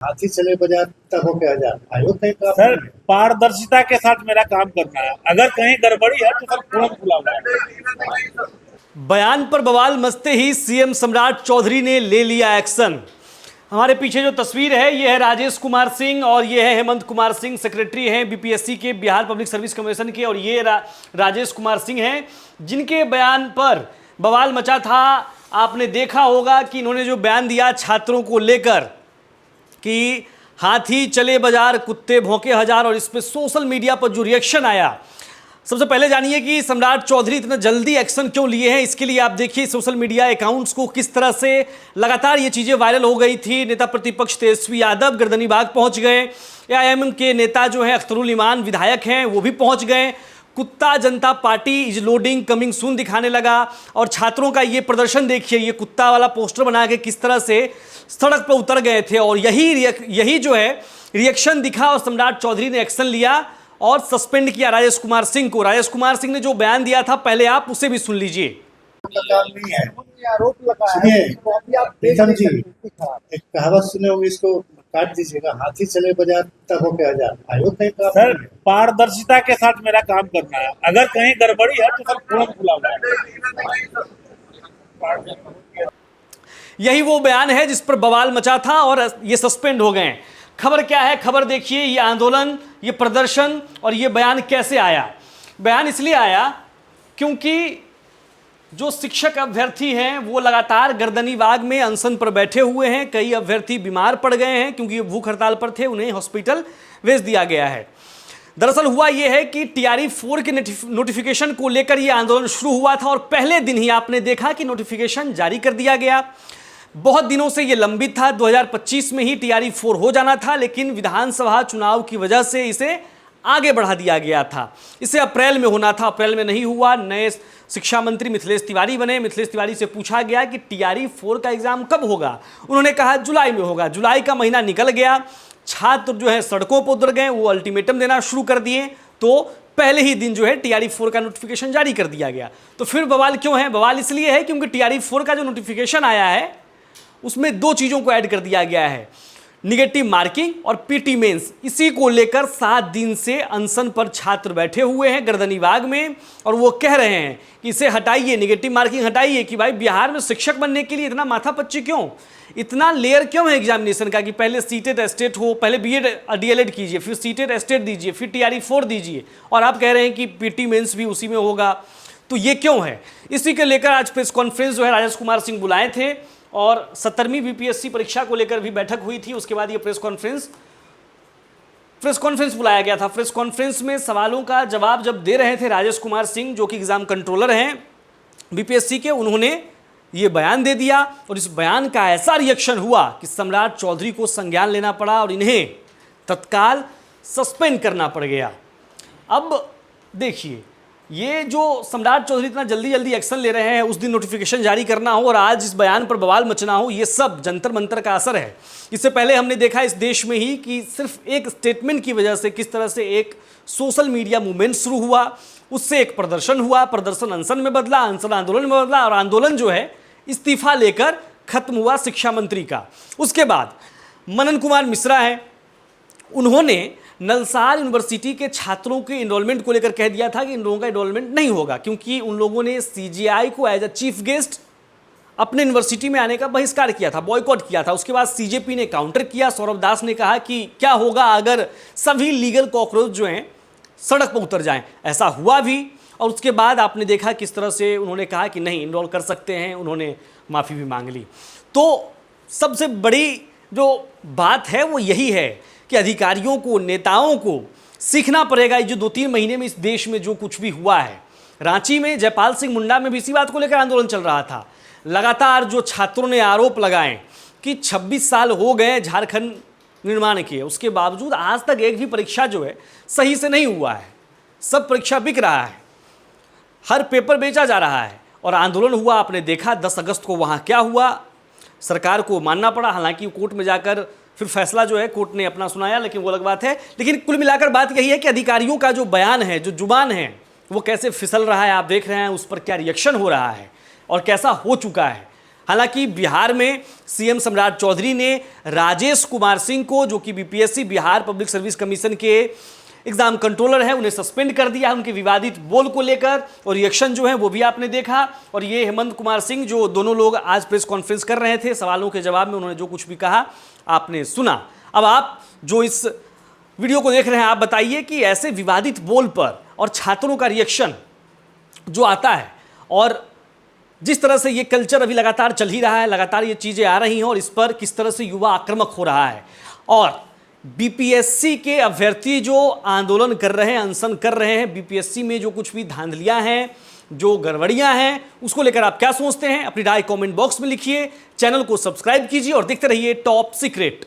हाथी चले बाजार तब हो क्या हजार आयोग कहीं काम सर नहीं है। पारदर्शिता के साथ मेरा काम करना है। अगर कहीं गड़बड़ी है तो सर तुरंत बुलाऊंगा। बयान पर बवाल मचते ही सीएम सम्राट चौधरी ने ले लिया एक्शन। हमारे पीछे जो तस्वीर है ये है राजेश कुमार सिंह और ये है हेमंत कुमार सिंह, सेक्रेटरी हैं बीपीएससी के, बिहार पब्लिक सर्विस कमीशन के। और ये राजेश कुमार सिंह हैं जिनके बयान पर बवाल मचा था। आपने देखा होगा कि इन्होंने जो बयान दिया छात्रों को लेकर कि हाथी चले बाजार कुत्ते भौंके हजार, और इस पर सोशल मीडिया पर जो रिएक्शन आया, सबसे पहले जानिए कि सम्राट चौधरी इतना जल्दी एक्शन क्यों लिए हैं। इसके लिए आप देखिए सोशल मीडिया अकाउंट्स को किस तरह से लगातार ये चीज़ें वायरल हो गई थी। नेता प्रतिपक्ष तेजस्वी यादव गर्दनीबाग पहुंच गए, एआईएम के नेता जो हैं अख्तरुल ईमान विधायक हैं वो भी पहुंच गए, कुत्ता जनता party is loading coming soon दिखाने लगा। और छात्रों का ये प्रदर्शन देखिए, ये कुत्ता वाला पोस्टर बना के किस तरह से सड़क पर उतर गए थे। और यही जो है रिएक्शन दिखा और सम्राट चौधरी ने एक्शन लिया और सस्पेंड किया राजेश कुमार सिंह को। राजेश कुमार सिंह ने जो बयान दिया था पहले आप उसे भी सुन लीजिए। का काम नहीं है। आरोप लगा है सुनिए तो अभी आप देख प्रीतम नहीं जी, सकते। एक कहावत सुने होंगे, इसको काट दीजिएगा। हाथी चले बाजार तब हो क्या हजार आयोग कहीं काम सर नहीं है। पारदर्शिता के साथ मेरा काम करना है। अगर कहीं गड़बड़ी है तो सर तुरंत बुलाऊंगा। यही वो बयान है जिस पर बवाल मचा था और ये सस्पेंड हो गए। खबर क्या है, खबर देखिए। ये आंदोलन, ये प्रदर्शन और ये बयान कैसे आया। बयान इसलिए आया क्योंकि जो शिक्षक अभ्यर्थी हैं वो लगातार गर्दनीबाग में अनशन पर बैठे हुए हैं। कई अभ्यर्थी बीमार पड़ गए हैं क्योंकि भूख हड़ताल पर थे, उन्हें हॉस्पिटल भेज दिया गया है। दरअसल हुआ यह है कि टीआरई 4 के नोटिफिकेशन को लेकर यह आंदोलन शुरू हुआ था और पहले दिन ही आपने देखा कि नोटिफिकेशन जारी कर दिया गया। बहुत दिनों से यह लंबित था, 2025 में ही टीआरई 4 हो जाना था, लेकिन विधानसभा चुनाव की वजह से इसे आगे बढ़ा दिया गया था। इसे अप्रैल में होना था, अप्रैल में नहीं हुआ। नए शिक्षा मंत्री मिथिलेश तिवारी बने। मिथिलेश तिवारी से पूछा गया कि टीआरई 4 का एग्जाम कब होगा, उन्होंने कहा जुलाई में होगा। जुलाई का महीना निकल गया, छात्र जो है सड़कों पर उतर गए, वो अल्टीमेटम देना शुरू कर दिए, तो पहले ही दिन जो है टीआरई 4 का नोटिफिकेशन जारी कर दिया गया। तो फिर बवाल क्यों है? बवाल इसलिए है क्योंकि टीआरई 4 का जो नोटिफिकेशन आया है उसमें दो चीज़ों को ऐड कर दिया गया है, निगेटिव मार्किंग और पीटी मेंस। इसी को लेकर 7 दिन से अनशन पर छात्र बैठे हुए हैं गर्दनीबाग में और वो कह रहे हैं कि इसे हटाइए, निगेटिव मार्किंग हटाइए। कि भाई बिहार में शिक्षक बनने के लिए इतना माथापच्ची क्यों, इतना लेयर क्यों है एग्जामिनेशन का कि पहले सीटेट एस्टेट हो, पहले बीएड डीएलएड कीजिए, फिर सीटेट एस्टेट दीजिए, फिर टीआरई 4 दीजिए, और आप कह रहे हैं कि पीटी मेंस भी उसी में होगा। तो ये क्यों है? इसी के लेकर आज प्रेस कॉन्फ्रेंस जो है राजेश कुमार सिंह बुलाए थे और 17वीं बीपीएससी परीक्षा को लेकर भी बैठक हुई थी। उसके बाद ये प्रेस कॉन्फ्रेंस बुलाया गया था। प्रेस कॉन्फ्रेंस में सवालों का जवाब जब दे रहे थे राजेश कुमार सिंह, जो कि एग्जाम कंट्रोलर हैं बीपीएससी के, उन्होंने ये बयान दे दिया और इस बयान का ऐसा रिएक्शन हुआ कि सम्राट चौधरी को संज्ञान लेना पड़ा और इन्हें तत्काल सस्पेंड करना पड़ गया। अब देखिए, ये जो सम्राट चौधरी इतना जल्दी एक्शन ले रहे हैं, उस दिन नोटिफिकेशन जारी करना हो और आज इस बयान पर बवाल मचना हो, ये सब जंतर मंतर का असर है। इससे पहले हमने देखा इस देश में ही कि सिर्फ एक स्टेटमेंट की वजह से किस तरह से एक सोशल मीडिया मूवमेंट शुरू हुआ, उससे एक प्रदर्शन हुआ, प्रदर्शन अनशन में बदला, अनशन आंदोलन में बदला और आंदोलन जो है इस्तीफा लेकर खत्म हुआ शिक्षा मंत्री का। उसके बाद मनन कुमार मिश्रा हैं, उन्होंने नलसार यूनिवर्सिटी के छात्रों के इनरोलमेंट को लेकर कह दिया था कि इन लोगों का इनरोलमेंट नहीं होगा क्योंकि उन लोगों ने सीजीआई को एज अ चीफ गेस्ट अपने यूनिवर्सिटी में आने का बहिष्कार किया था, बॉयकॉट किया था। उसके बाद सीजेपी ने काउंटर किया। सौरभ दास ने कहा कि क्या होगा अगर सभी लीगल कॉकरोच जो हैं सड़क पर उतर जाएं। ऐसा हुआ भी और उसके बाद आपने देखा किस तरह से उन्होंने कहा कि नहीं, इनरोल कर सकते हैं, उन्होंने माफ़ी भी मांग ली। तो सबसे बड़ी जो बात है वो यही है कि अधिकारियों को, नेताओं को सीखना पड़ेगा। ये जो 2-3 महीने में इस देश में जो कुछ भी हुआ है, रांची में जयपाल सिंह मुंडा में भी इसी बात को लेकर आंदोलन चल रहा था। लगातार जो छात्रों ने आरोप लगाए कि 26 साल हो गए झारखंड निर्माण के, उसके बावजूद आज तक एक भी परीक्षा जो है सही से नहीं हुआ है। सब परीक्षा बिक रहा है, हर पेपर बेचा जा रहा है और आंदोलन हुआ। आपने देखा 10 अगस्त को वहाँ क्या हुआ, सरकार को मानना पड़ा। हालांकि कोर्ट में जाकर फिर फैसला जो है कोर्ट ने अपना सुनाया, लेकिन वो अलग बात है। लेकिन कुल मिलाकर बात यही है कि अधिकारियों का जो बयान है, जो जुबान है, वो कैसे फिसल रहा है। आप देख रहे हैं उस पर क्या रिएक्शन हो रहा है और कैसा हो चुका है। हालांकि बिहार में सीएम सम्राट चौधरी ने राजेश कुमार सिंह को, जो कि BPSC Bihar public service commission के एग्जाम कंट्रोलर है, उन्हें सस्पेंड कर दिया उनके विवादित बोल को लेकर। और रिएक्शन जो है वो भी आपने देखा। और ये हेमंत कुमार सिंह, जो दोनों लोग आज प्रेस कॉन्फ्रेंस कर रहे थे, सवालों के जवाब में उन्होंने जो कुछ भी कहा आपने सुना। अब आप जो इस वीडियो को देख रहे हैं, आप बताइए कि ऐसे विवादित बोल पर और छात्रों का रिएक्शन जो आता है, और जिस तरह से ये कल्चर अभी लगातार चल ही रहा है, लगातार ये चीज़ें आ रही हैं, और इस पर किस तरह से युवा आक्रामक हो रहा है, और बीपीएससी के अभ्यर्थी जो आंदोलन कर रहे हैं, अनशन कर रहे हैं, बीपीएससी में जो कुछ भी धांधलियां हैं, जो गड़बड़ियां हैं, उसको लेकर आप क्या सोचते हैं? अपनी राय कमेंट बॉक्स में लिखिए। चैनल को सब्सक्राइब कीजिए और देखते रहिए टॉप सीक्रेट।